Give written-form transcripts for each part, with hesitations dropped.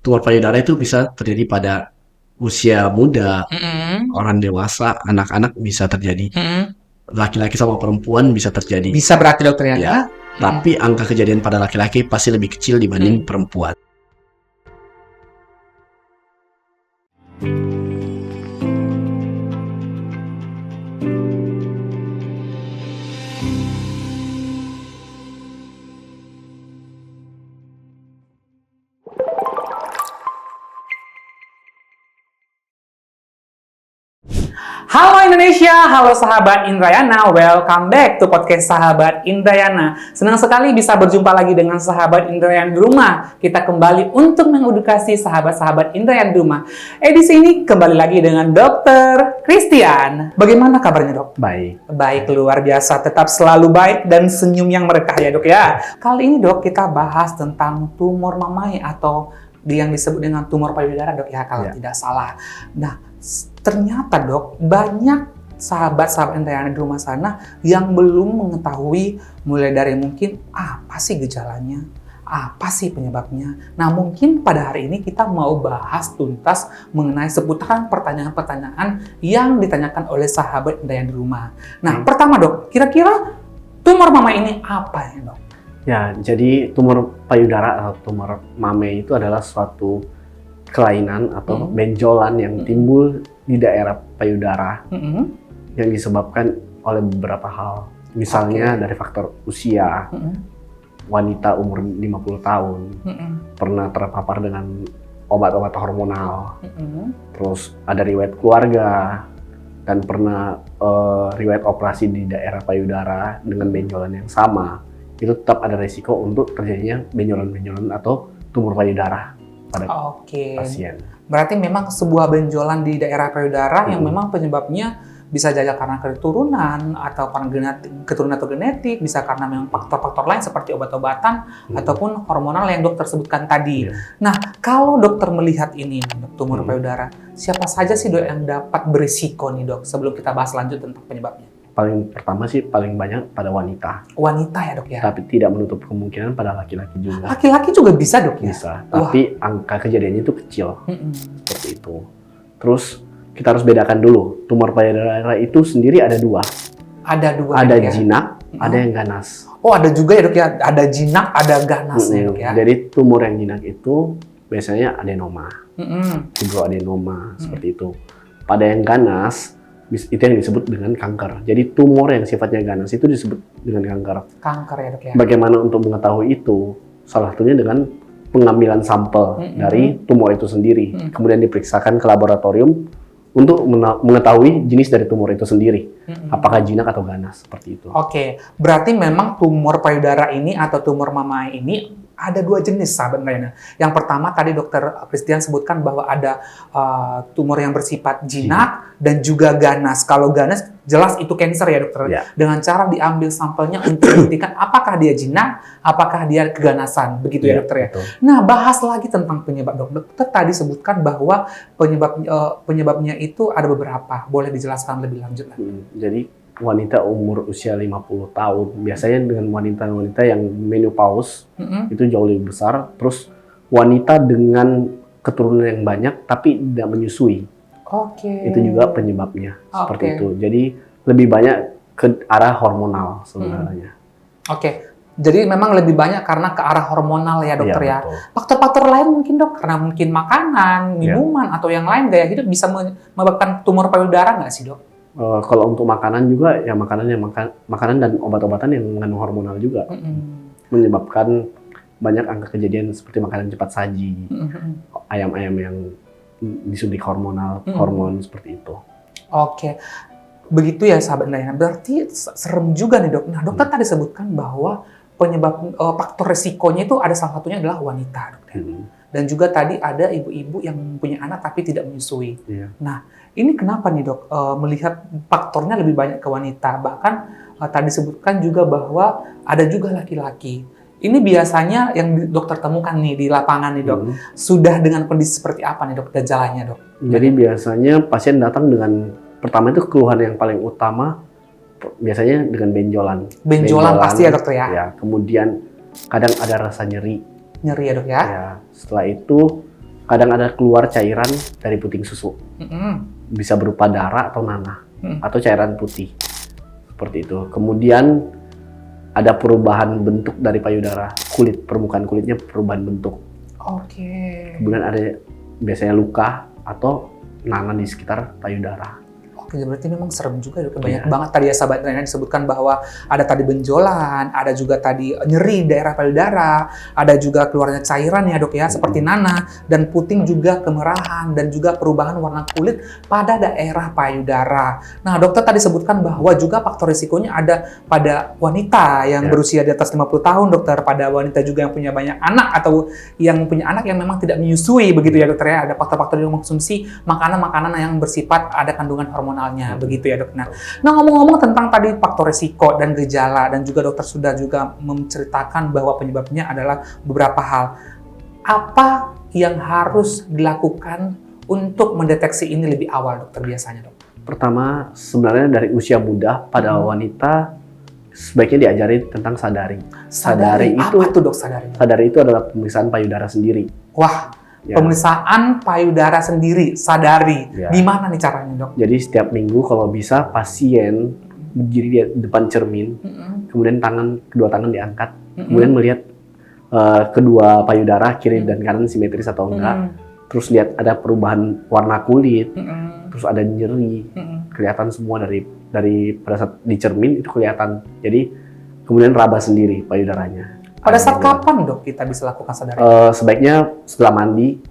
tumor payudara itu bisa terjadi pada usia muda, orang dewasa, anak-anak bisa terjadi. Laki-laki sama perempuan bisa terjadi. Bisa berarti dokter ya? Ya, tapi angka kejadian pada laki-laki pasti lebih kecil dibanding perempuan. Halo Indonesia, halo sahabat Indrayana, welcome back to podcast sahabat Indrayana. Senang sekali bisa berjumpa lagi dengan sahabat Indrayana di rumah. Kita kembali untuk mengedukasi sahabat-sahabat Indrayana di rumah. Edisi ini kembali lagi dengan Dr. Christian. Bagaimana kabarnya dok? Baik. Baik, luar biasa. Tetap selalu baik dan senyum yang merekah ya dok ya. Kali ini dok kita bahas tentang tumor mamai atau yang disebut dengan tumor payudara dok ya kalau tidak salah. Nah, ternyata dok, banyak sahabat-sahabat Indrayana di rumah sana yang belum mengetahui mulai dari mungkin apa sih gejalanya, apa sih penyebabnya. Nah mungkin pada hari ini kita mau bahas tuntas mengenai seputaran pertanyaan-pertanyaan yang ditanyakan oleh sahabat Indrayana di rumah. Nah pertama dok, kira-kira tumor mama ini apa ya dok? Ya, jadi tumor payudara atau tumor mame itu adalah suatu kelainan atau benjolan yang timbul di daerah payudara yang disebabkan oleh beberapa hal. Misalnya dari faktor usia, wanita umur 50 tahun, pernah terpapar dengan obat-obat hormonal, terus ada riwayat keluarga, dan pernah riwayat operasi di daerah payudara dengan benjolan yang sama. Itu tetap ada risiko untuk terjadinya benjolan-benjolan atau tumor payudara pada pasien. Berarti memang sebuah benjolan di daerah payudara yang memang penyebabnya bisa jadi karena keturunan atau keturunan atau genetik, bisa karena memang faktor-faktor lain seperti obat-obatan ataupun hormonal yang dokter sebutkan tadi. Nah, kalau dokter melihat ini tumor payudara, siapa saja sih dok yang dapat berisiko nih dok sebelum kita bahas lanjut tentang penyebabnya? Paling pertama sih paling banyak pada wanita. Wanita ya dok ya? Tapi tidak menutup kemungkinan pada laki-laki juga. Laki-laki juga bisa dok ya? Bisa, tapi angka kejadiannya itu kecil. Seperti itu. Terus kita harus bedakan dulu, tumor payudara itu sendiri ada dua. Ada dua. Ada ya? jinak, ada yang ganas. Oh ada juga ya dok ya? Ada jinak, ada ganas ya dok ya? Jadi tumor yang jinak itu biasanya adenoma, fibroadenoma, seperti itu. Pada yang ganas, itu yang disebut dengan kanker. Jadi tumor yang sifatnya ganas itu disebut dengan kanker. Kanker ya dok ya? Bagaimana untuk mengetahui itu? Salah satunya dengan pengambilan sampel dari tumor itu sendiri. Kemudian diperiksakan ke laboratorium untuk mengetahui jenis dari tumor itu sendiri. Apakah jinak atau ganas, seperti itu. Oke, berarti memang tumor payudara ini atau tumor mamai ini ada dua jenis sahabat Indrayana. Yang pertama tadi dokter Christian sebutkan bahwa ada tumor yang bersifat jinak dan juga ganas. Kalau ganas jelas itu kanker ya dokter. Dengan cara diambil sampelnya untuk membuktikan apakah dia jinak, apakah dia keganasan. Begitu ya dokter ya. Betul. Nah bahas lagi tentang penyebab dokter tadi sebutkan bahwa penyebabnya itu ada beberapa. Boleh dijelaskan lebih lanjut lagi? Jadi wanita umur usia 50 tahun, biasanya dengan wanita-wanita yang menopause itu jauh lebih besar. Terus wanita dengan keturunan yang banyak tapi tidak menyusui. Itu juga penyebabnya seperti itu. Jadi lebih banyak ke arah hormonal sebenarnya. Jadi memang lebih banyak karena ke arah hormonal ya dokter ya. Faktor-faktor lain mungkin dok, karena mungkin makanan, minuman atau yang lain gaya hidup bisa menyebabkan tumor payudara nggak sih dok? Kalau untuk makanan juga ya makanan dan obat-obatan yang mengandung hormonal juga menyebabkan banyak angka kejadian seperti makanan cepat saji, ayam-ayam yang disuntik hormon seperti itu. Begitu ya sahabat Indrayana. Berarti serem juga nih dok. Nah dokter tadi sebutkan bahwa penyebab faktor resikonya itu ada salah satunya adalah wanita dokter. Dan juga tadi ada ibu-ibu yang punya anak tapi tidak menyusui. Nah ini kenapa nih dok melihat faktornya lebih banyak ke wanita? Bahkan tadi disebutkan juga bahwa ada juga laki-laki. Ini biasanya yang dokter temukan nih di lapangan nih dok. Sudah dengan kondisi seperti apa nih dok gejalanya dok? Jadi biasanya pasien datang dengan pertama itu keluhan yang paling utama biasanya dengan benjolan. Benjolan pasti ya dokter ya? Ya, kemudian kadang ada rasa nyeri. Nyeri ya dok ya? Ya, setelah itu kadang ada keluar cairan dari puting susu. Bisa berupa darah atau nanah, atau cairan putih. Seperti itu. Kemudian ada perubahan bentuk dari payudara, permukaan kulitnya perubahan bentuk. Kemudian ada biasanya luka atau nanah di sekitar payudara. Berarti memang serem juga, dok. Banyak banget tadi ya sahabat Indrayana disebutkan bahwa ada tadi benjolan, ada juga tadi nyeri daerah payudara, ada juga keluarnya cairan ya dok ya, seperti nanah, dan puting juga kemerahan, dan juga perubahan warna kulit pada daerah payudara. Nah dokter tadi sebutkan bahwa juga faktor risikonya ada pada wanita yang berusia di atas 50 tahun dokter, pada wanita juga yang punya banyak anak atau yang punya anak yang memang tidak menyusui begitu ya dokter ya, ada faktor-faktor yang mengkonsumsi makanan-makanan yang bersifat ada kandungan hormonalnya begitu ya dok. Nah ngomong-ngomong tentang tadi faktor risiko dan gejala, dan juga dokter sudah juga menceritakan bahwa penyebabnya adalah beberapa hal. Apa yang harus dilakukan untuk mendeteksi ini lebih awal dokter biasanya dok? Pertama, sebenarnya dari usia muda pada wanita sebaiknya diajari tentang sadari. Sadari itu apa tuh dok sadari? Sadari itu adalah pemeriksaan payudara sendiri. Wah. Pemeriksaan payudara sendiri, sadari. Gimana nih caranya dok? Jadi setiap minggu kalau bisa pasien berdiri di depan cermin, kemudian kedua tangan diangkat, kemudian melihat kedua payudara kiri dan kanan simetris atau enggak, terus lihat ada perubahan warna kulit, terus ada nyeri, kelihatan semua dari pada saat di cermin itu kelihatan. Jadi kemudian raba sendiri payudaranya. Pada saat kapan dok kita bisa lakukan sadari? Sebaiknya setelah mandi,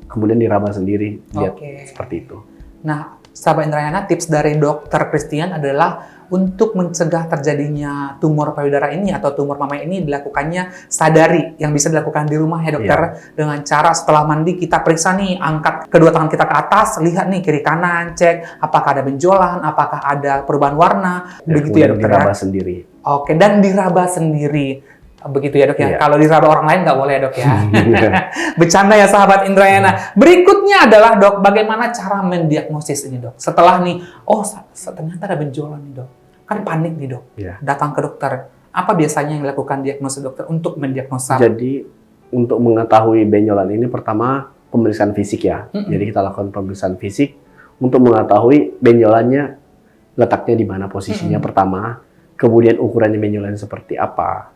kemudian diraba sendiri, lihat seperti itu. Nah, sahabat Indrayana, tips dari dokter Christian adalah untuk mencegah terjadinya tumor payudara ini atau tumor mama ini dilakukannya sadari, yang bisa dilakukan di rumah ya dokter, dengan cara setelah mandi kita periksa nih, angkat kedua tangan kita ke atas, lihat nih kiri kanan, cek apakah ada benjolan, apakah ada perubahan warna, begitu ya dokter. Diraba sendiri. Oke, dan diraba sendiri. Begitu ya dok ya. Kalau diraba orang lain nggak boleh ya dok ya. Bercanda ya sahabat Indrayana. Berikutnya adalah dok, bagaimana cara mendiagnosis ini dok? Setelah nih, ternyata ada benjolan nih dok. Kan panik nih dok. Datang ke dokter. Apa biasanya yang dilakukan diagnosis dokter untuk mendiagnosa? Jadi untuk mengetahui benjolan ini pertama pemeriksaan fisik ya. Jadi kita lakukan pemeriksaan fisik untuk mengetahui benjolannya letaknya di mana posisinya pertama. Kemudian ukurannya benjolannya seperti apa.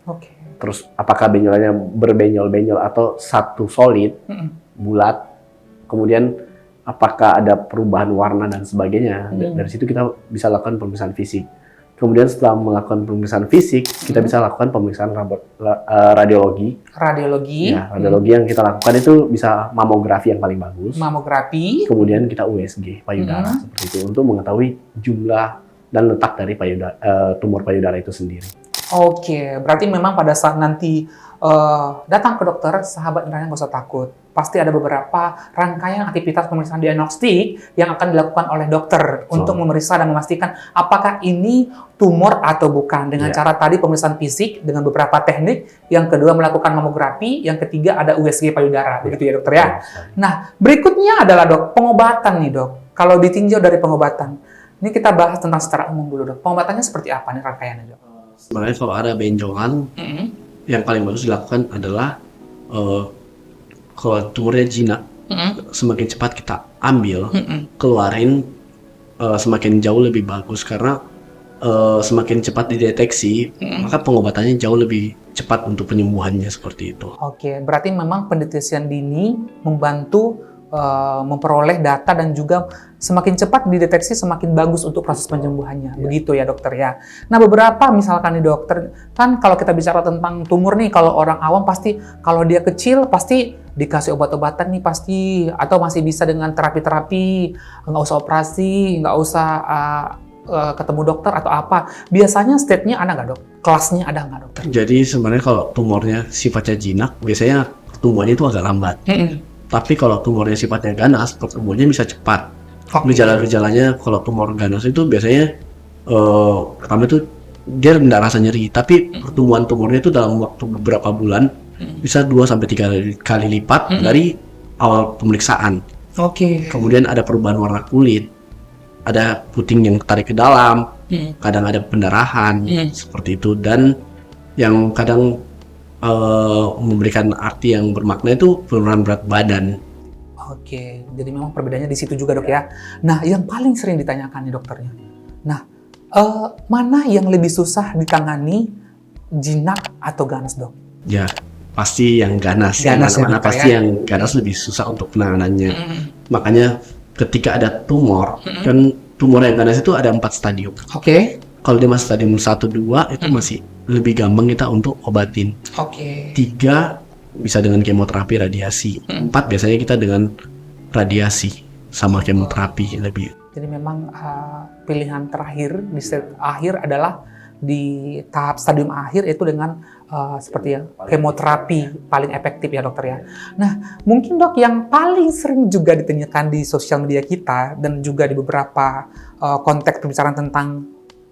Terus apakah benjolannya berbenjol-benjol atau satu solid, bulat. Kemudian apakah ada perubahan warna dan sebagainya. Dari situ kita bisa lakukan pemeriksaan fisik. Kemudian setelah melakukan pemeriksaan fisik, kita bisa lakukan pemeriksaan radiologi. Radiologi yang kita lakukan itu bisa mamografi yang paling bagus. Kemudian kita USG payudara seperti itu untuk mengetahui jumlah dan letak dari tumor payudara itu sendiri. Oke, berarti memang pada saat nanti datang ke dokter, sahabat Indrayana nggak usah takut. Pasti ada beberapa rangkaian aktivitas pemeriksaan diagnostik yang akan dilakukan oleh dokter untuk memeriksa dan memastikan apakah ini tumor atau bukan. Dengan cara tadi pemeriksaan fisik dengan beberapa teknik, yang kedua melakukan mamografi, yang ketiga ada USG payudara, begitu ya dokter ya. Nah, berikutnya adalah dok, pengobatan nih dok. Kalau ditinjau dari pengobatan, ini kita bahas tentang secara umum dulu dok. Pengobatannya seperti apa nih rangkaiannya dok? Sebenarnya kalau ada benjolan, yang paling bagus dilakukan adalah kalau tumornya jinak, semakin cepat kita ambil, keluarin, semakin jauh lebih bagus karena semakin cepat dideteksi, maka pengobatannya jauh lebih cepat untuk penyembuhannya seperti itu. Oke, berarti memang pendeteksian dini membantu memperoleh data dan juga semakin cepat dideteksi semakin bagus untuk proses penyembuhannya. Begitu ya dokter ya. Nah beberapa misalkan nih dokter, kan kalau kita bicara tentang tumor nih, kalau orang awam pasti kalau dia kecil pasti dikasih obat-obatan nih pasti, atau masih bisa dengan terapi-terapi, nggak usah operasi, nggak usah ketemu dokter atau apa. Biasanya stage-nya ada nggak dok? Kelasnya ada nggak dokter? Jadi sebenarnya kalau tumornya sifatnya jinak, biasanya tumornya itu agak lambat. Tapi kalau tumornya sifatnya ganas, pertumbuhannya bisa cepat. Gejala-gejalanya kalau tumor ganas itu biasanya pertama itu dia tidak rasa nyeri, tapi pertumbuhan tumornya itu dalam waktu beberapa bulan bisa 2-3 kali lipat dari awal pemeriksaan. Kemudian ada perubahan warna kulit, ada puting yang tarik ke dalam, kadang ada pendarahan seperti itu, dan yang kadang memberikan arti yang bermakna itu penurunan berat badan. Oke, jadi memang perbedaannya di situ juga dok ya. Nah, yang paling sering ditanyakan nih dokternya. Nah, mana yang lebih susah ditangani, jinak atau ganas dok? Ya, pasti yang ganas. Ganas ya, Mana dokter, pasti ya? yang ganas lebih susah untuk penanganannya. Makanya ketika ada tumor, kan tumor yang ganas itu ada 4 stadium. Oke. Kalau dia masih stadium 1, 2 itu masih lebih gampang kita untuk obatin. Oke. 3 bisa dengan kemoterapi, radiasi. 4 biasanya kita dengan radiasi sama kemoterapi lebih. Jadi memang pilihan terakhir di step akhir adalah di tahap stadium akhir itu dengan seperti yang kemoterapi paling efektif ya dokter ya. Nah mungkin dok yang paling sering juga ditanyakan di sosial media kita dan juga di beberapa konteks pembicaraan tentang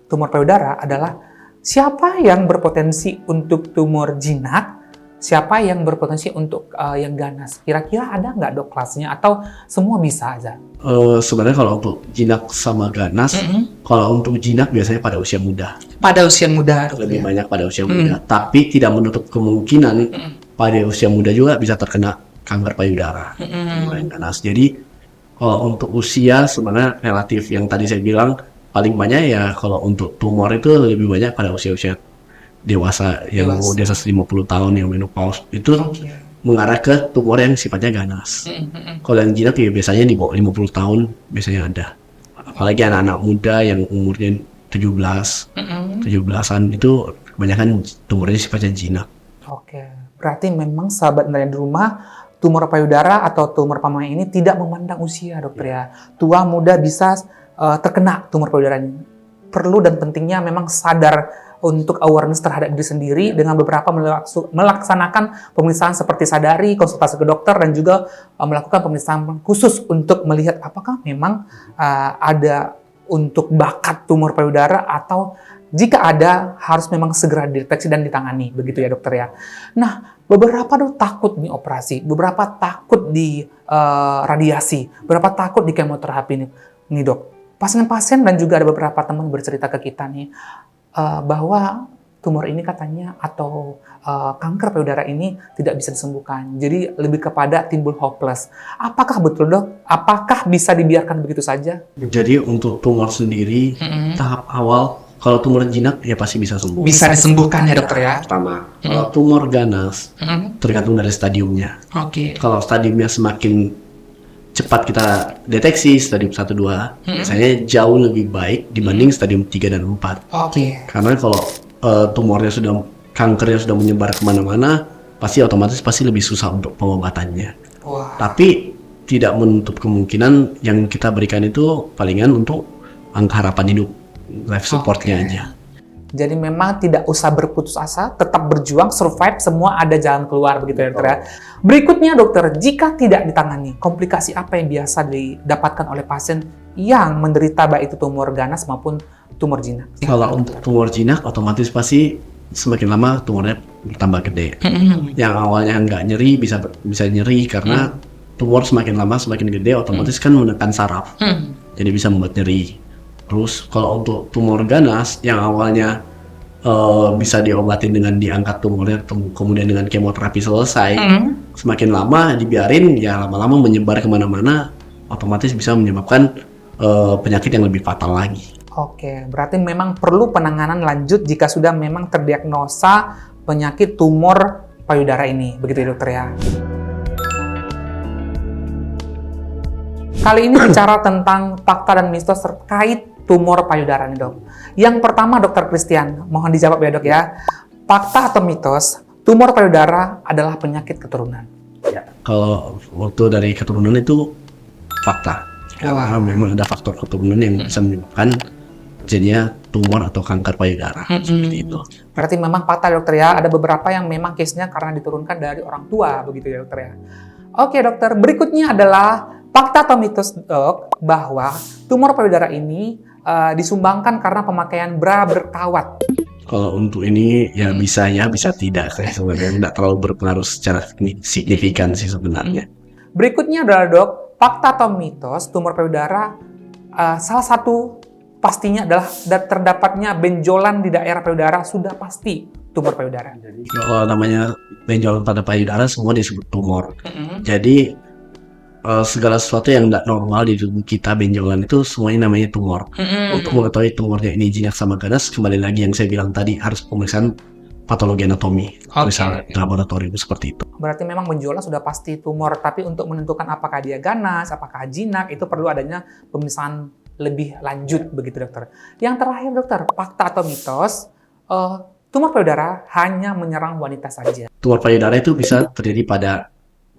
tumor payudara adalah siapa yang berpotensi untuk tumor jinak, siapa yang berpotensi untuk yang ganas. Kira-kira ada nggak dok kelasnya atau semua bisa aja? Sebenarnya kalau untuk jinak sama ganas, kalau untuk jinak biasanya pada usia muda. Pada usia muda dokter, Lebih ya? banyak pada usia muda. Tapi tidak menutup kemungkinan pada usia muda juga bisa terkena kanker payudara. Tumor yang ganas. Jadi kalau untuk usia sebenarnya relatif. Yang tadi saya bilang paling banyak ya kalau untuk tumor itu lebih banyak pada usia-usia dewasa yang di atas 50 tahun yang menopause itu mengarah ke tumor yang sifatnya ganas. Kalau yang jinak ya biasanya di bawah 50 tahun biasanya ada. Apalagi anak-anak muda yang umurnya 17-an itu kebanyakan tumornya sifatnya jinak. Oke, berarti memang sahabat nelayan di rumah, tumor payudara atau tumor pamai ini tidak memandang usia dokter ya. Tua muda bisa terkena tumor payudara ini. Perlu dan pentingnya memang sadar untuk awareness terhadap diri sendiri dengan beberapa melaksanakan pemeriksaan seperti sadari, konsultasi ke dokter, dan juga melakukan pemeriksaan khusus untuk melihat apakah memang ada untuk bakat tumor payudara atau jika ada harus memang segera dideteksi dan ditangani, begitu ya dokter ya. Nah, beberapa dok takut nih operasi, beberapa takut di radiasi, beberapa takut di kemoterapi nih dok. Pasien-pasien dan juga ada beberapa teman bercerita ke kita nih bahwa tumor ini katanya atau kanker payudara ini tidak bisa disembuhkan. Jadi lebih kepada timbul hopeless. Apakah betul dok? Apakah bisa dibiarkan begitu saja? Jadi untuk tumor sendiri tahap awal kalau tumor jinak ya pasti bisa sembuh. Bisa disembuhkan ya dokter ya? Pertama, kalau tumor ganas tergantung dari stadiumnya. Oke. Kalau stadiumnya semakin cepat kita deteksi stadium 1, 2 biasanya jauh lebih baik dibanding stadium 3 dan 4. Oke. Karena kalau kankernya sudah menyebar kemana-mana, pasti otomatis lebih susah untuk pengobatannya. Wah. Tapi tidak menutup kemungkinan yang kita berikan itu palingan untuk angka harapan hidup, life supportnya aja. Jadi memang tidak usah berputus asa, tetap berjuang, survive, semua ada jalan keluar begitu ya dokter ya. Berikutnya dokter, jika tidak ditangani, komplikasi apa yang biasa didapatkan oleh pasien yang menderita baik itu tumor ganas maupun tumor jinak? Kalau untuk tumor jinak otomatis pasti semakin lama tumornya bertambah gede. Yang awalnya nggak nyeri bisa nyeri karena tumor semakin lama semakin gede otomatis kan menekan saraf. Jadi bisa membuat nyeri. Terus kalau untuk tumor ganas yang awalnya bisa diobatin dengan diangkat tumornya kemudian dengan kemoterapi selesai, semakin lama dibiarin ya lama-lama menyebar kemana-mana otomatis bisa menyebabkan penyakit yang lebih fatal lagi. Oke, berarti memang perlu penanganan lanjut jika sudah memang terdiagnosa penyakit tumor payudara ini, begitu ya dokter ya. Kali ini bicara tentang fakta dan mitos terkait tumor payudara nih dok. Yang pertama dokter Christian, mohon dijawab ya dok ya. Fakta atau mitos, tumor payudara adalah penyakit keturunan? Ya, kalau waktu dari keturunan itu fakta. Karena memang ada faktor keturunan yang bisa menyebabkan jadinya tumor atau kanker payudara seperti itu. Berarti memang fakta dokter ya, ada beberapa yang memang case-nya karena diturunkan dari orang tua begitu ya dokter ya. Oke dokter, berikutnya adalah fakta atau mitos dok bahwa tumor payudara ini disumbangkan karena pemakaian bra berkawat. Kalau untuk ini ya bisa tidak. Saya sebenarnya tidak terlalu berpengaruh secara signifikan sih sebenarnya. Berikutnya adalah dok, fakta atau mitos tumor payudara salah satu pastinya adalah terdapatnya benjolan di daerah payudara sudah pasti tumor payudara? Jadi kalau namanya benjolan pada payudara semua disebut tumor. Jadi segala sesuatu yang tidak normal di tubuh kita, benjolan itu semuanya namanya tumor. Untuk mengetahui tumornya ini jinak sama ganas, kembali lagi yang saya bilang tadi, harus pemeriksaan patologi anatomi, misalnya di laboratorium seperti itu. Berarti memang benjolan sudah pasti tumor, tapi untuk menentukan apakah dia ganas, apakah jinak, itu perlu adanya pemeriksaan lebih lanjut begitu dokter. Yang terakhir dokter, fakta atau mitos, tumor payudara hanya menyerang wanita saja? Tumor payudara itu bisa terjadi pada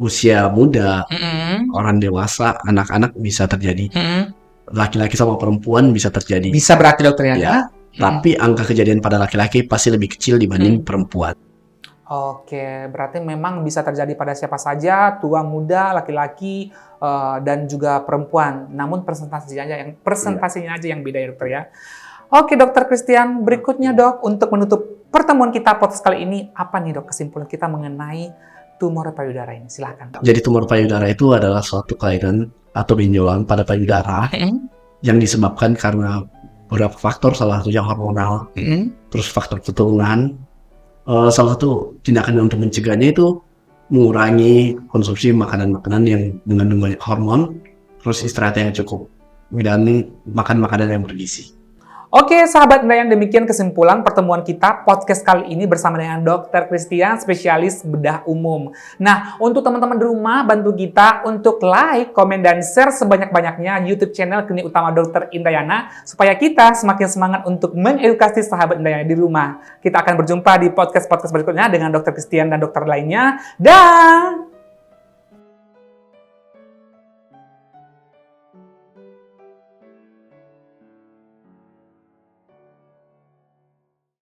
usia muda, orang dewasa, anak-anak bisa terjadi. Laki-laki sama perempuan bisa terjadi. Bisa berarti dokter ya? Ya, tapi angka kejadian pada laki-laki pasti lebih kecil dibanding perempuan. Oke, berarti memang bisa terjadi pada siapa saja, tua, muda, laki-laki, dan juga perempuan. Namun presentasinya aja yang beda ya dokter ya. Oke dokter Christian, berikutnya dok, untuk menutup pertemuan kita podcast kali ini, apa nih dok kesimpulan kita mengenai tumor payudara ini? Silahkan. Jadi tumor payudara itu adalah suatu kelainan atau benjolan pada payudara yang disebabkan karena beberapa faktor, salah satunya hormonal, terus faktor keturunan. Salah satu tindakan untuk mencegahnya itu mengurangi konsumsi makanan-makanan yang mengandung banyak hormon, terus istirahat yang cukup, dan makan makanan yang bergizi. Oke, sahabat Indayan, demikian kesimpulan pertemuan kita podcast kali ini bersama dengan Dr. Christian, spesialis bedah umum. Nah, untuk teman-teman di rumah, bantu kita untuk like, komen, dan share sebanyak-banyaknya YouTube channel Klinik Utama Dr. Indayana, supaya kita semakin semangat untuk mengedukasi sahabat Indayana di rumah. Kita akan berjumpa di podcast-podcast berikutnya dengan Dr. Christian dan dokter lainnya. Dah!